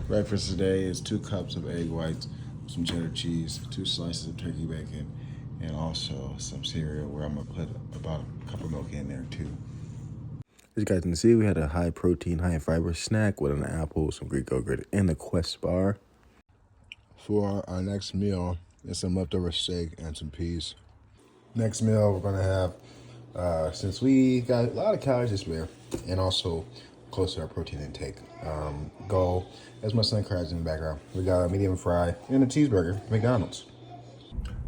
Breakfast today is 2 cups of egg whites, some cheddar cheese, 2 slices of turkey bacon, and also some cereal where I'm gonna put about a cup of milk in there too. As you guys can see, we had a high protein, high fiber snack with an apple, some Greek yogurt, and a Quest bar. For our next meal, is some leftover steak and some peas. Next meal, we're gonna have, since we got a lot of calories to spare, and also close to our protein intake, go, as my son cries in the background, we got a medium fry and a cheeseburger from McDonald's.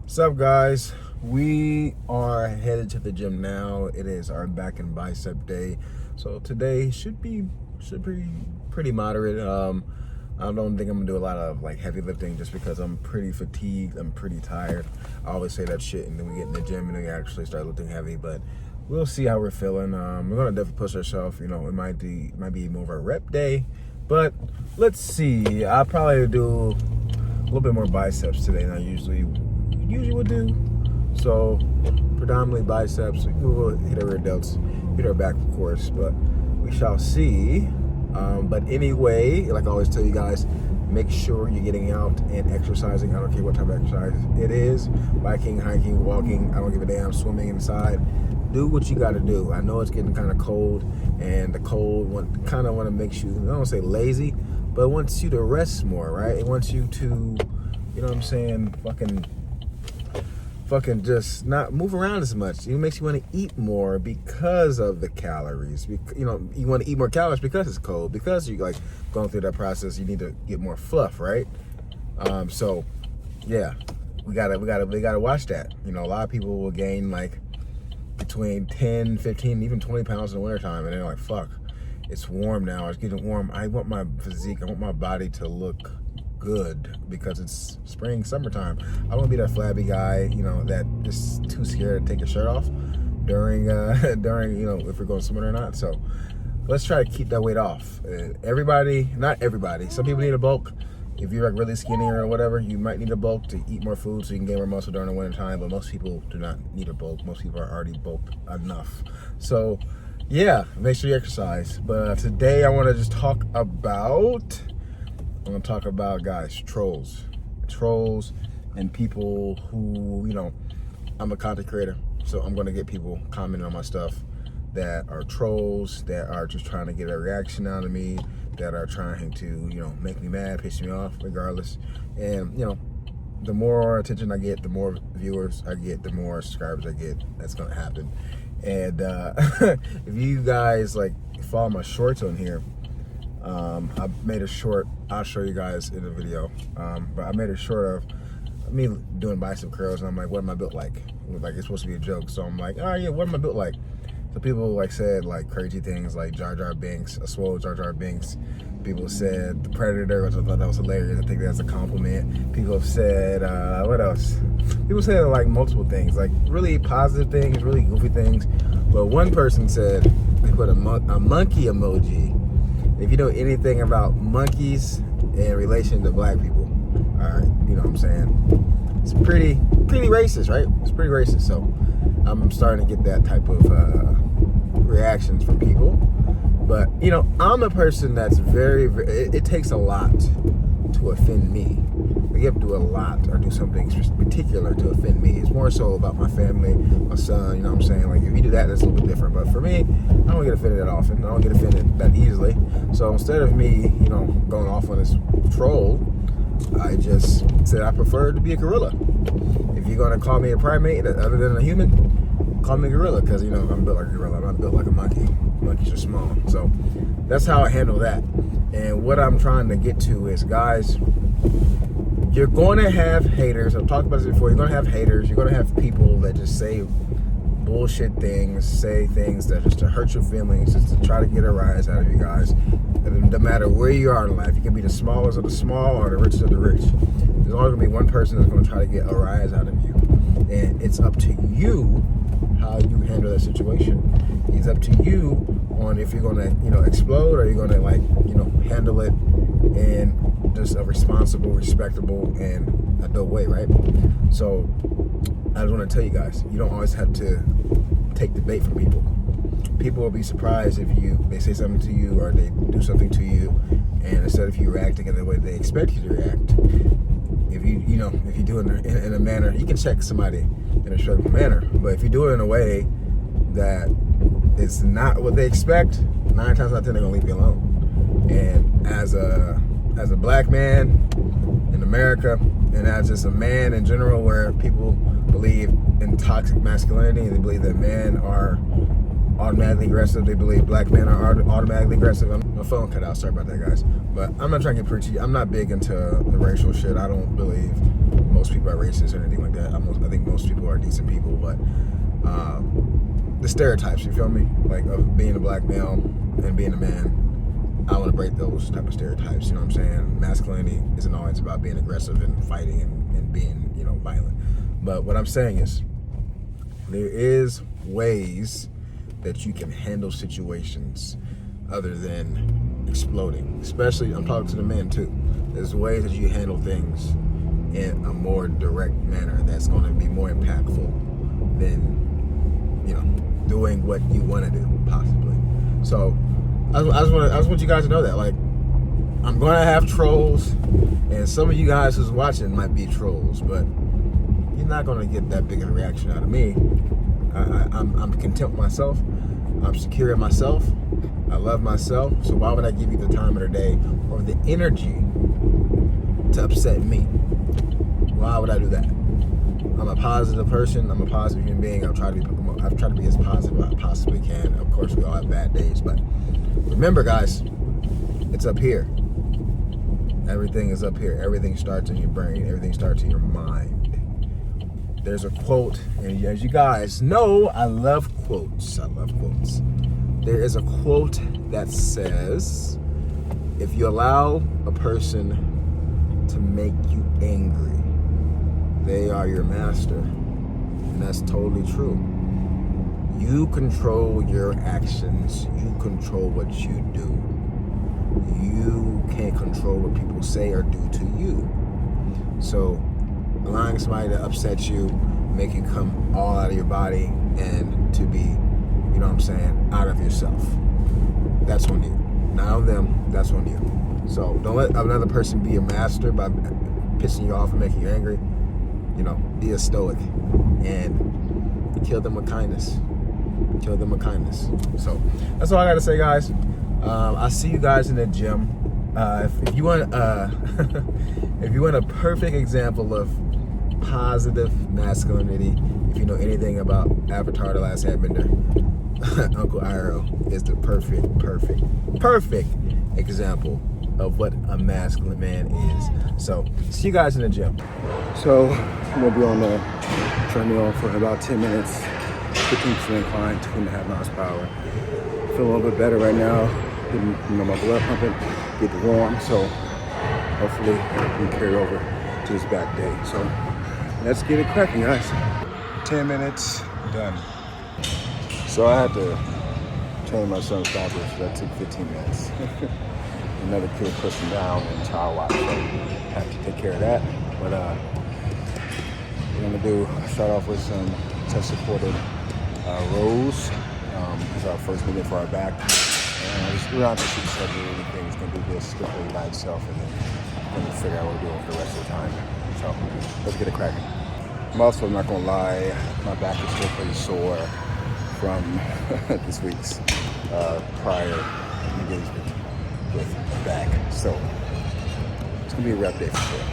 What's up, guys? We are headed to the gym now. It is our back and bicep day. So today should be pretty moderate. I don't think I'm gonna do a lot of like heavy lifting just because I'm pretty fatigued. I'm pretty tired. I always say that shit and then we get in the gym and then we actually start lifting heavy, but we'll see how we're feeling. We're gonna definitely push ourselves. You know, it might be more of a rep day, but let's see. I'll probably do a little bit more biceps today than I usually would do. So predominantly biceps. We will hit our rear delts, hit our back, of course, but we shall see. But anyway, like I always tell you guys, make sure you're getting out and exercising. I don't care what type of exercise it is. Biking, hiking, walking, I don't give a damn, swimming inside. Do what you got to do. I know it's getting kind of cold, and the cold kind of want to make you, I don't want to say lazy, but it wants you to rest more, right? It wants you to, you know what I'm saying, fucking just not move around as much. It makes you want to eat more because of the calories. You know, you want to eat more calories because it's cold, because you're like going through that process. You need to get more fluff, right? So yeah, we gotta watch that. You know, a lot of people will gain like between 10, 15, even 20 pounds in the wintertime, and they're like, fuck, it's warm now, it's getting warm. I want my physique, I want my body to look good because it's spring, summertime. I don't want to be that flabby guy, you know, that is too scared to take his shirt off during you know, if we're going swimming or not. So let's try to keep that weight off. Everybody, not everybody, some people need a bulk. If you're like really skinny or whatever, you might need a bulk to eat more food so you can gain more muscle during the winter time, but most people do not need a bulk. Most people are already bulked enough. So yeah, make sure you exercise. But today I want to just talk about, guys, trolls and people who, you know, I'm a content creator, so I'm going to get people commenting on my stuff that are trolls, that are just trying to get a reaction out of me, that are trying to, you know, make me mad, piss me off, regardless. And, you know, the more attention I get, the more viewers I get, the more subscribers I get. That's going to happen. And if you guys, like, follow my shorts on here, I made a short, I'll show you guys in the video, but I made a short of me doing bicep curls, and I'm like, what am I built like? Like, it's supposed to be a joke, so I'm like, oh yeah, what am I built like? So people like said like crazy things like Jar Jar Binks, a swole Jar Jar Binks. People said the Predator, which I thought that was hilarious. I think that's a compliment. People have said, what else? People said like multiple things, like really positive things, really goofy things. But one person said, they put a monkey emoji. If you know anything about monkeys in relation to black people, all right, you know what I'm saying? It's pretty racist, right? It's pretty racist. So I'm starting to get that type of reactions from people. But, you know, I'm a person that's it takes a lot to offend me. You have to do a lot or do something particular to offend me. It's more so about my family, my son, you know what I'm saying? Like, if you do that, that's a little bit different. But for me, I don't get offended that often. I don't get offended that easily. So instead of me, you know, going off on this troll, I just said I prefer to be a gorilla. If you're going to call me a primate other than a human, call me a gorilla, because, you know, I'm built like a gorilla. I'm not built like a monkey. Monkeys are small. So that's how I handle that. And what I'm trying to get to is, guys, you're going to have haters. I've talked about this before. You're going to have haters. You're going to have people that just say bullshit things, say things that just to hurt your feelings, just to try to get a rise out of you guys. And no matter where you are in life, you can be the smallest of the small or the richest of the rich. There's always going to be one person that's going to try to get a rise out of you. And it's up to you how you handle that situation. It's up to you on if you're going to, you know, explode, or you're going to, like, you know, handle it in just a responsible, respectable, and adult way, right? So I just want to tell you guys, you don't always have to take the bait from people. People will be surprised if they say something to you or they do something to you And instead of you reacting in the way they expect you to react, if you do it in a manner, you can check somebody in a respectful manner. But if you do it in a way that it's not what they expect, 9 times out of 10 they're gonna leave you alone. And as a black man in America, and as just a man in general, where people believe in toxic masculinity, and they believe that men are automatically aggressive, they believe black men are automatically aggressive. My phone cut out, sorry about that, guys. But I'm not trying to get preachy. I'm not big into the racial shit. I don't believe most people are racist or anything like that. I think most people are decent people, but the stereotypes, you feel me? Like, of being a black male and being a man, I want to break those type of stereotypes, you know what I'm saying? Masculinity isn't always about being aggressive and fighting and being, violent. But what I'm saying is, there is ways that you can handle situations other than exploding. Especially, I'm talking to the men too. There's ways that you handle things in a more direct manner that's going to be more impactful than, doing what you want to do, possibly. So, I just want you guys to know that, like, I'm going to have trolls, and some of you guys who's watching might be trolls, but you're not going to get that big of a reaction out of me. I'm content with myself. I'm secure in myself. I love myself. So why would I give you the time of the day or the energy to upset me? Why would I do that? I'm a positive person. I'm a positive human being. I've tried to be as positive as I possibly can. Of course, we all have bad days, but remember, guys, it's up here. Everything is up here. Everything starts in your brain. Everything starts in your mind. There's a quote, and as you guys know, I love quotes. There is a quote that says, if you allow a person to make you angry, they are your master. And that's totally true. You control your actions. You control what you do. You can't control what people say or do to you. So allowing somebody to upset you, make you come all out of your body, and to be, out of yourself, that's on you. Not on them, that's on you. So don't let another person be your master by pissing you off and making you angry. Be a stoic and kill them with kindness. Kill them with kindness. So that's all I gotta say, guys. I'll see you guys in the gym. If you want if you want a perfect example of positive masculinity, if you know anything about Avatar: The Last Airbender, Uncle Iroh is the perfect example of what a masculine man is. So see you guys in the gym. So I'm gonna be on the treadmill for about 10 minutes, 15% incline, 2.5 miles per hour. Feel a little bit better right now. Getting, my blood pumping, get warm. So hopefully we can carry over to this back day. So let's get it cracking, guys. 10 minutes, done. So I had to change my son's diaper, so that took 15 minutes. Another kid pushed him down and child watch, so I have to take care of that. But we're gonna start off with some chest-supported rows. This is our first movement for our back. And we're not going to do anything. It's going to do this strictly by itself, and then we're going to figure out what we're doing for the rest of the time. So let's get it cracking. I'm also not going to lie, my back is still pretty sore from this week's prior engagement with back. So it's going to be a rep day for sure.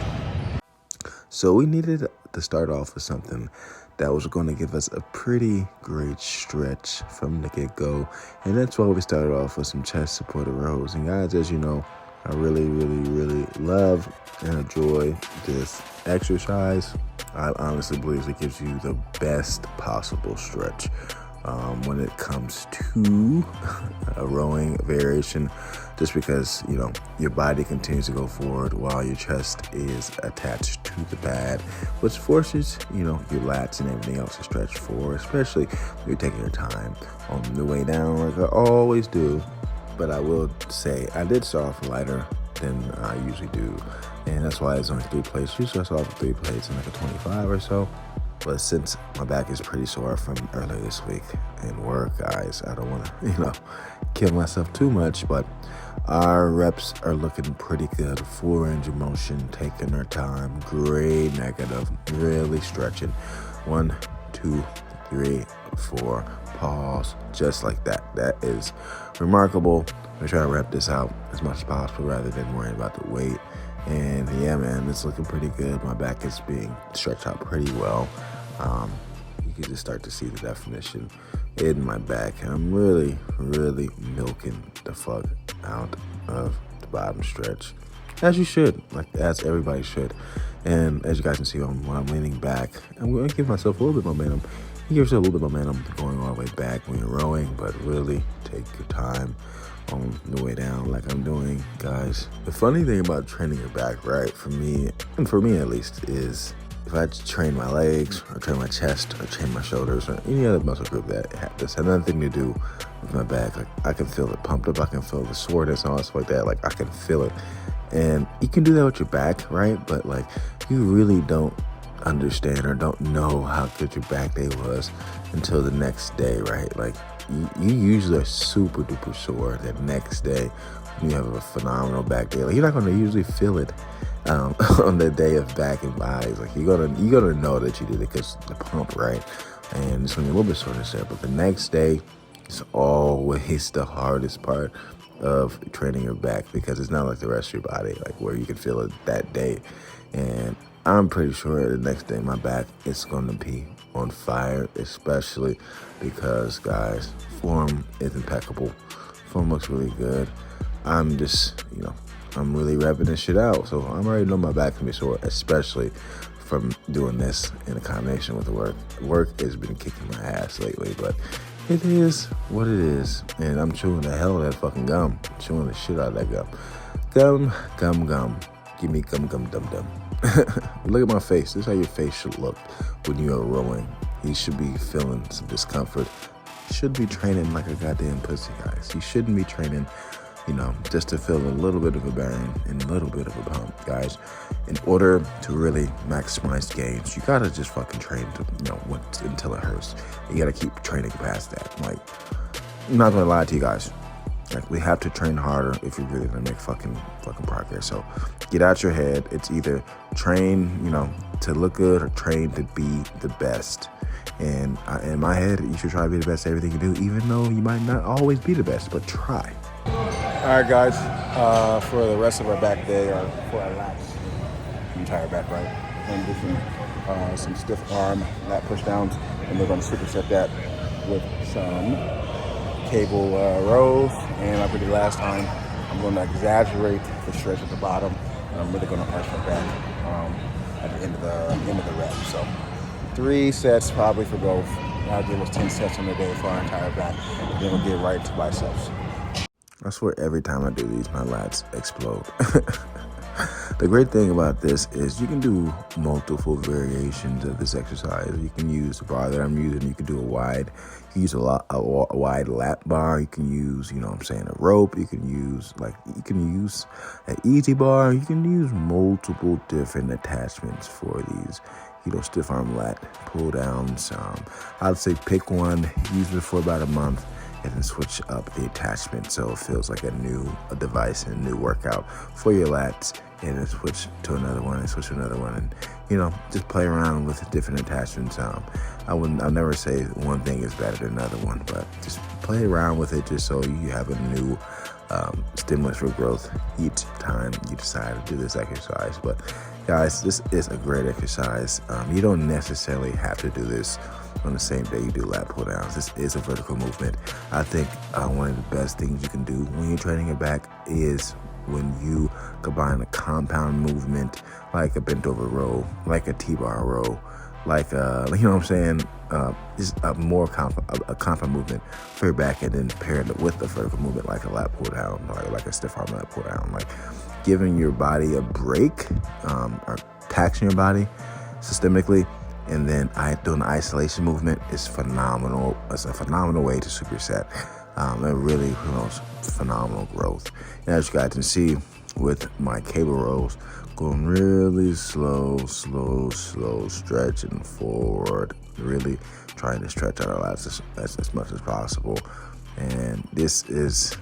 So we needed to start off with something that was going to give us a pretty great stretch from the get-go. And that's why we started off with some chest-supported rows. And guys, as you know, I really, really, really love and enjoy this exercise. I honestly believe it gives you the best possible stretch when it comes to a rowing variation, just because, your body continues to go forward while your chest is attached to the pad, which forces, your lats and everything else to stretch forward, especially when you're taking your time on the way down like I always do. But I will say I did start off lighter than I usually do, and that's why it's only 3 plates. Usually I start off with 3 plates and like a 25 or so. But since my back is pretty sore from earlier this week in work, guys, I don't want to, kill myself too much. But Our reps are looking pretty good. Full range of motion, taking our time. Great negative, really stretching. 1, 2, 3, 4, pause, just like that. That is remarkable. We're trying to wrap this out as much as possible rather than worrying about the weight. And yeah, man, it's looking pretty good. My back is being stretched out pretty well. You can just start to see the definition in my back. And I'm really, really milking the fuck out of the bottom stretch. As you should, like as everybody should. And as you guys can see, when I'm leaning back, I'm going to give myself a little bit of momentum. You give yourself a little bit of momentum going all the way back when you're rowing, but really take your time on the way down like I'm doing, guys. The funny thing about training your back, right, for me, and for me at least, is if I train my legs or train my chest or train my shoulders or any other muscle group that this has nothing to do with my back, like I can feel it pumped up, I can feel the soreness and all stuff like that, like I can feel it. And you can do that with your back, right? But like you really don't understand or don't know how good your back day was until the next day, right? Like you usually are super duper sore that next day when you have a phenomenal back day. Like you're not going to usually feel it on the day of back and buys. Like you're gonna know that you did it because the pump, right? And it's gonna be a little bit soreness there, but the next day is always the hardest part of training your back because it's not like the rest of your body, like where you can feel it that day. And I'm pretty sure the next day my back is going to be on fire, especially because, guys, form is impeccable. Form looks really good. I'm just, I'm really revving this shit out. So I'm already know my back can be sore, especially from doing this in a combination with the work. Work has been kicking my ass lately, but it is what it is. And I'm chewing the hell out of that fucking gum. Chewing the shit out of that gum. Gum. Give me gum, dum. Look at my face. This is how your face should look when you are rowing. You should be feeling some discomfort. You should be training like a goddamn pussy, guys. You shouldn't be training, just to feel a little bit of a burn and a little bit of a pump, guys. In order to really maximize gains, you gotta just fucking train to, until it hurts. You gotta keep training past that. Like, I'm not gonna lie to you guys. Like, we have to train harder if you're really gonna make fucking progress. So get out your head. It's either train, to look good or train to be the best. And in my head, you should try to be the best at everything you do, even though you might not always be the best, but try. All right, guys, for the rest of our back day, or for our lats, the entire back, right? We're going to do some stiff arm lat push downs, and we're going to superset that with some cable rows. And like we did last time, I'm going to exaggerate the stretch at the bottom, and I'm really going to arch my back at the end of the rep. So 3 sets probably for both. That'll give us 10 sets on the day for our entire back. Then we'll get right to biceps. I swear every time I do these, my lats explode. The great thing about this is you can do multiple variations of this exercise. You can use the bar that I'm using. You can do a wide lat bar. You can use, a rope. You can use an easy bar. You can use multiple different attachments for these, stiff arm lat pull downs. I'd say pick one, use it for about a month, and then switch up the attachment so it feels like a device and a new workout for your lats, and then switch to another one and switch to another one, and just play around with different attachments. I'll never say one thing is better than another one, but just play around with it just so you have a new stimulus for growth each time you decide to do this exercise. But guys, this is a great exercise. You don't necessarily have to do this on the same day you do lat pull downs. This is a vertical movement. I think one of the best things you can do when you're training your back is when you combine a compound movement like a bent over row, like a T-bar row, like just a compound movement for your back, and then paired it with a vertical movement like a lat pull down or like a stiff arm lat pull down, like giving your body a break, or taxing your body systemically. And then doing the isolation movement is phenomenal. It's a phenomenal way to superset. It really promotes phenomenal growth. And as you guys can see with my cable rows, going really slow, stretching forward, really trying to stretch out our lats as much as possible. And this is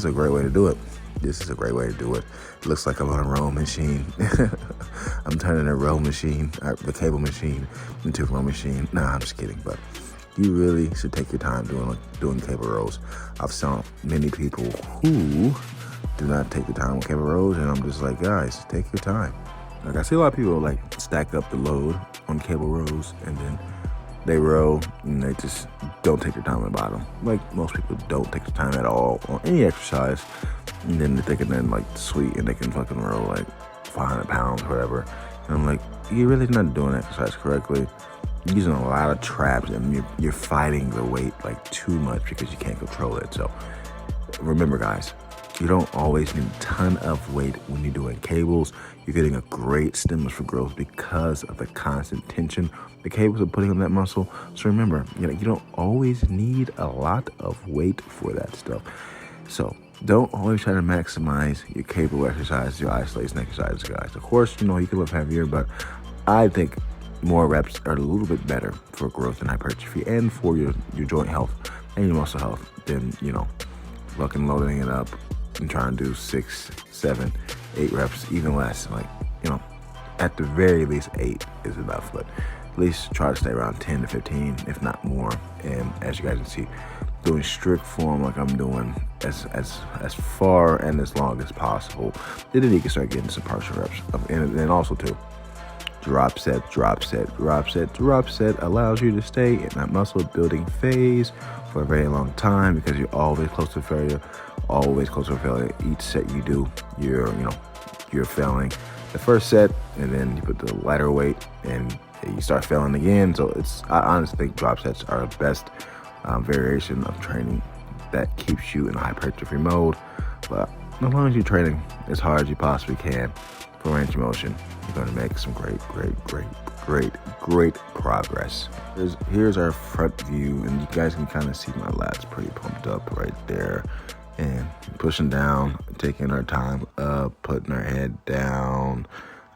a great way to do it. This is a great way to do it. It looks like I'm on a rowing machine. I'm turning a row machine, the cable machine, into a row machine. Nah, I'm just kidding. But you really should take your time doing cable rows. I've seen many people who do not take the time with cable rows, and I'm just like, guys, take your time. Like, I see a lot of people like stack up the load on cable rows, and then they row and they just don't take their time at the bottom. Like, most people don't take the time at all on any exercise, and then they can then like sweet and they can fucking row like 500 pounds, whatever. And I'm like, you're really not doing exercise correctly. You're using a lot of traps, and you're fighting the weight like too much because you can't control it. So remember, guys, you don't always need a ton of weight when you're doing cables. You're getting a great stimulus for growth because of the constant tension the cables are putting on that muscle. So remember, you don't always need a lot of weight for that stuff. So don't always try to maximize your cable exercise, your isolation exercises, guys. Of course, you can lift heavier, but I think more reps are a little bit better for growth and hypertrophy and for your joint health and your muscle health than, fucking loading it up and trying to do 6, 7, 8 reps, even less. Like, at the very least 8 is enough, but at least try to stay around 10 to 15, if not more. And as you guys can see, doing strict form like I'm doing as far and as long as possible, then you can start getting some partial reps. And then also too, drop set allows you to stay in that muscle building phase for a very long time because you're always close to failure. Each set you do, you're failing the first set, and then you put the lighter weight and you start failing again. So I honestly think drop sets are the best variation of training that keeps you in hypertrophy mode. But as long as you're training as hard as you possibly can for range of motion, you're going to make some great progress. Here's our front view, and you guys can kind of see my lats pretty pumped up right there. And pushing down, taking our time up, putting our head down.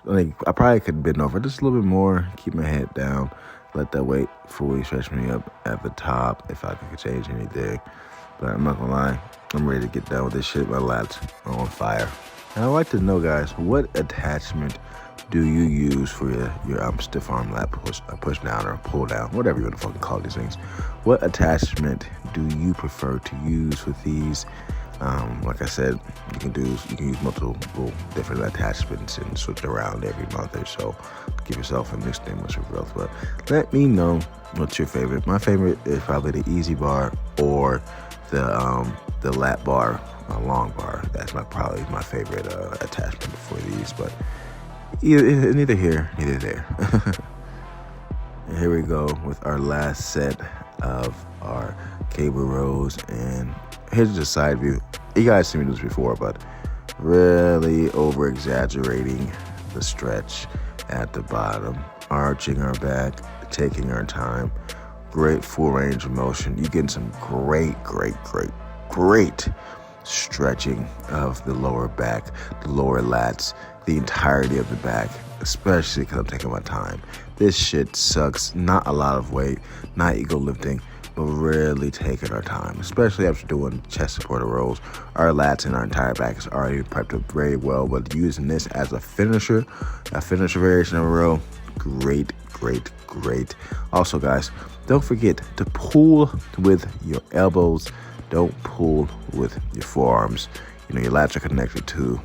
I probably could bend over just a little bit more, keep my head down, let that weight fully stretch me up at the top if I could change anything. But I'm not gonna lie, I'm ready to get done with this shit. My lats are on fire. And I'd like to know, guys, what attachment do you use for your stiff arm lat push down or pull down, whatever you want to fucking call these things? What attachment do you prefer to use with these? Like I said, you can use multiple different attachments and switch around every month or so to give yourself a new stimulus for growth. But let me know what's your favorite. My favorite is probably the easy bar or the lat bar, long bar. That's probably my favorite attachment for these. But neither here, neither there. And here we go with our last set of our cable rows, and here's just a side view. You guys seen me do this before, but really over exaggerating the stretch at the bottom, arching our back, taking our time. Great full range of motion. You're getting some great stretching of the lower back, the lower lats, the entirety of the back, especially because I'm taking my time. This shit sucks. Not a lot of weight, not ego lifting, but really taking our time, especially after doing chest supporter rows. Our lats and our entire back is already prepped up very well, but using this as a finisher variation of a row, great. Also, guys, don't forget to pull with your elbows. Don't pull with your forearms. Your lats are connected to,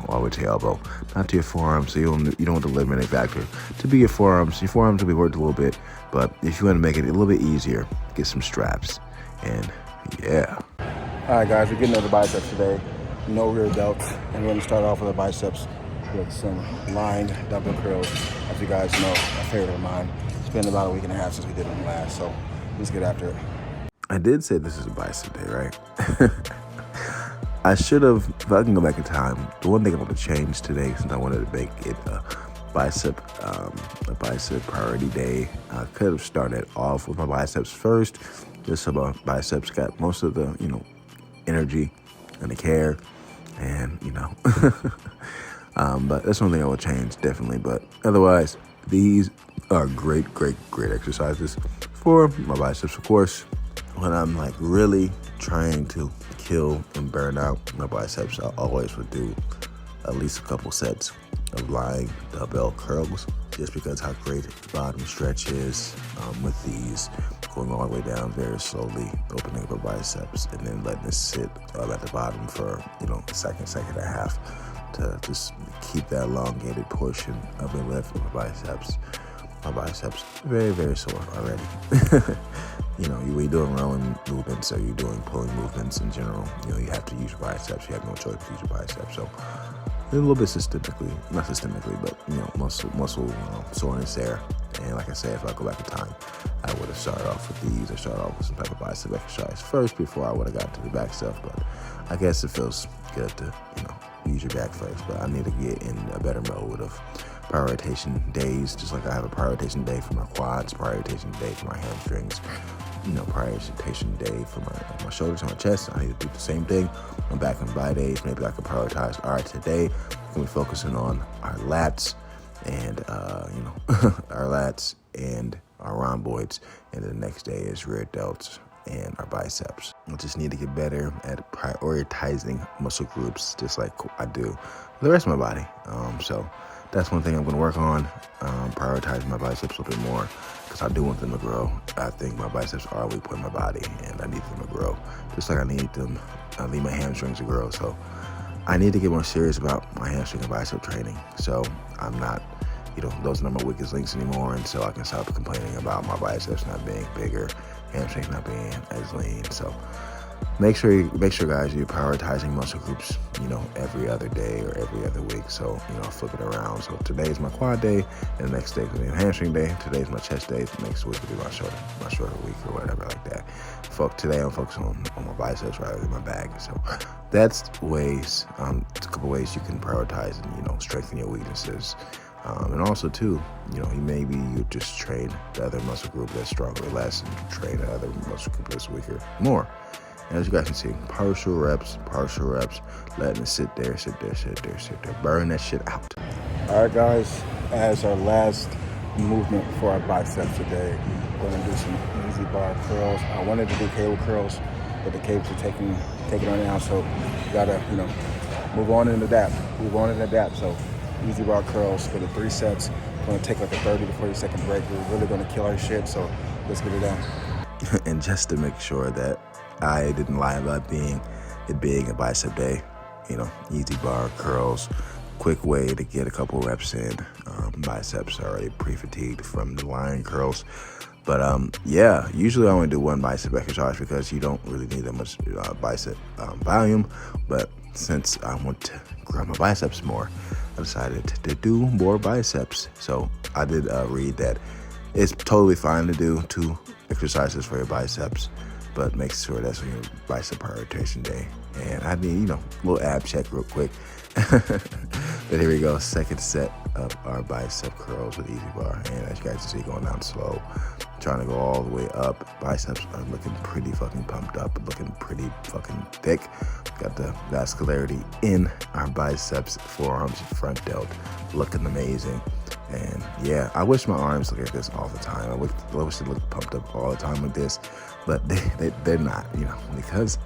all the way to your elbow, not to your forearms. So you don't want the limiting factor to be your forearms. Your forearms will be worked a little bit, but if you want to make it a little bit easier, get some straps. And yeah. All right, guys, we're getting into the biceps today. No rear delts, and we're going to start off with the biceps with some lying dumbbell curls. As you guys know, a favorite of mine. It's been about a week and a half since we did them last, so let's get after it. I did say this is a bicep day, right? I should have, if I can go back in time, the one thing I want to change today, since I wanted to make it a bicep priority day, I could have started off with my biceps first, just so my biceps got most of the, energy and the care, and, but that's one thing I will change, definitely. But otherwise, these are great exercises for my biceps, of course. when I'm like really trying to kill and burn out my biceps, I always would do at least a couple sets of lying dumbbell curls, just because how great the bottom stretch is with these, going all the way down very slowly, opening up a biceps, and then letting it sit at the bottom for, a second and a half to just keep that elongated portion of the lift of the biceps. My biceps very, very sore already. You're doing rowing movements or you're doing pulling movements in general, you have to use your biceps. You have no choice but to use your biceps. So a little bit not systemically, but muscle soreness there. And like I said, if I go back in time, I would have started off with these or started off with some type of bicep exercise first before I would have got to the back stuff. But I guess it feels good to, use your back first. But I need to get in a better mode of prioritization days, just like I have a prioritization day for my quads, prioritization day for my hamstrings, prioritization day for my shoulders and my chest. I need to do the same thing on back and bi days. Maybe I can prioritize, all right, today we're going to be focusing on our lats and, our lats and our rhomboids. And the next day is rear delts and our biceps. I just need to get better at prioritizing muscle groups, just like I do the rest of my body. So that's one thing I'm going to work on, prioritizing my biceps a little bit more, because I do want them to grow. I think my biceps are a weak point in my body, and I need them to grow, just like I need my hamstrings to grow. So I need to get more serious about my hamstring and bicep training. So I'm not, those are not my weakest links anymore, and so I can stop complaining about my biceps not being bigger, hamstrings not being as lean. So make sure guys, you're prioritizing muscle groups, every other day or every other week. So, flip it around. So today's my quad day, and the next day will be my hamstring day. Today's my chest day. The next week will be my shoulder week or whatever like that. Today I'm focusing on my biceps rather than my back. So that's ways, a couple ways you can prioritize and, strengthen your weaknesses. And also too, maybe you just train the other muscle group that's stronger less and train the other muscle group that's weaker more. And as you guys can see, partial reps, letting it sit there, burn that shit out. All right, guys, as our last movement for our biceps today, we're gonna do some easy bar curls. I wanted to do cable curls, but the cables are taking on now, so you gotta, move on into that. So easy bar curls for the 3 sets. We're gonna take like a 30 to 40 second break. We're really gonna kill our shit, so let's get it done. And just to make sure that I didn't lie about it being a bicep day, easy bar curls, quick way to get a couple reps in. Biceps are already pre-fatigued from the lying curls. But usually I only do one bicep exercise because you don't really need that much bicep volume. But since I want to grow my biceps more, I decided to do more biceps. So I did read that it's totally fine to do 2 exercises for your biceps, but make sure that's on your bicep prioritization day. And I need, a little ab check real quick. But here we go, second set of our bicep curls with easy bar. And as you guys can see, going down slow, trying to go all the way up. Biceps are looking pretty fucking pumped up, looking pretty fucking thick. Got the vascularity in our biceps, forearms, front delt, looking amazing. And yeah, I wish my arms looked like this all the time. I wish they looked pumped up all the time like this, but they're not, because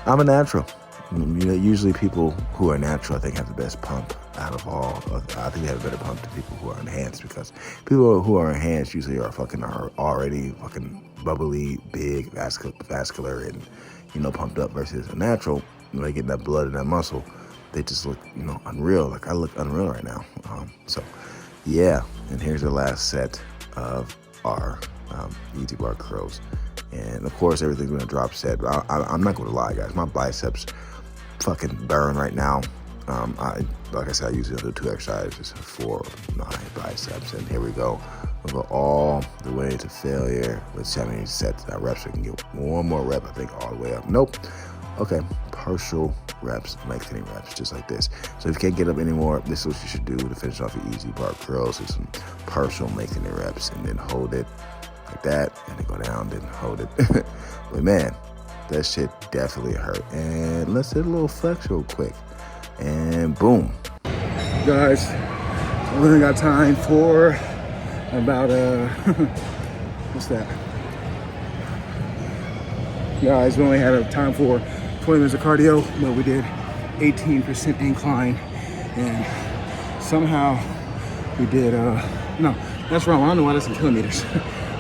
I'm a natural. Usually people who are natural, I think, have the best pump out of all. I think they have a better pump than people who are enhanced, because people who are enhanced usually are already fucking bubbly, big, vascular, and, pumped up, versus a natural, when they get that blood and that muscle, they just look, unreal. Like I look unreal right now. So yeah, and here's the last set of our easy bar curls. And of course, everything's gonna drop set, but I'm not gonna lie, guys. My biceps fucking burn right now. Like I said, I usually do 2 exercises for my biceps, and here we go. We'll go all the way to failure. Let's see how many sets, reps we can get. One more rep, I think, all the way up. Nope. Okay, partial reps, lengthening reps, just like this. So if you can't get up anymore, this is what you should do to finish off your easy bar curls. Is some partial lengthening reps, and then hold it like that, and then go down, then hold it. But man, that shit definitely hurt. And let's hit a little flex real quick, and boom. Guys, we only got time for about what's that? guys, we only had a time for 20 minutes of cardio, but we did 18% incline, and somehow we did, no, that's wrong. I don't know why that's in kilometers.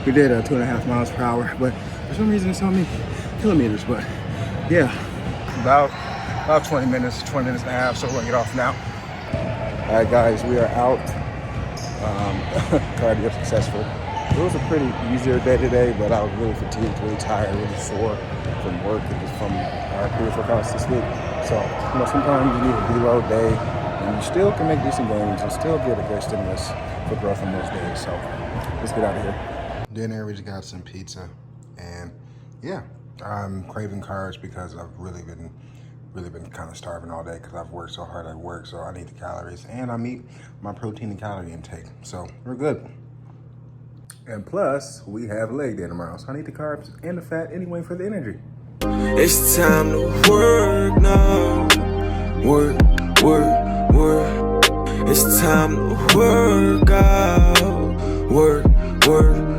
We did 2.5 miles per hour, but for some reason it's telling me kilometers, but yeah, about 20 minutes and a half, so we're gonna get off now. All right, guys, we are out. Cardio successful. It was a pretty easier day today, but I was really fatigued, really tired, really sore from work and just from our previous workouts this week. So, you know, sometimes you need a deload day, and you still can make decent gains and still get a good stimulus for growth on those days. So, let's get out of here. Dinner, we just got some pizza, and yeah, I'm craving carbs because I've really been kind of starving all day because I've worked so hard at work, so I need the calories, and I meet my protein and calorie intake, so we're good. And plus, we have leg day tomorrow, so I need the carbs and the fat anyway for the energy. It's time to work now. Work, work, work. It's time to work out. Work, work.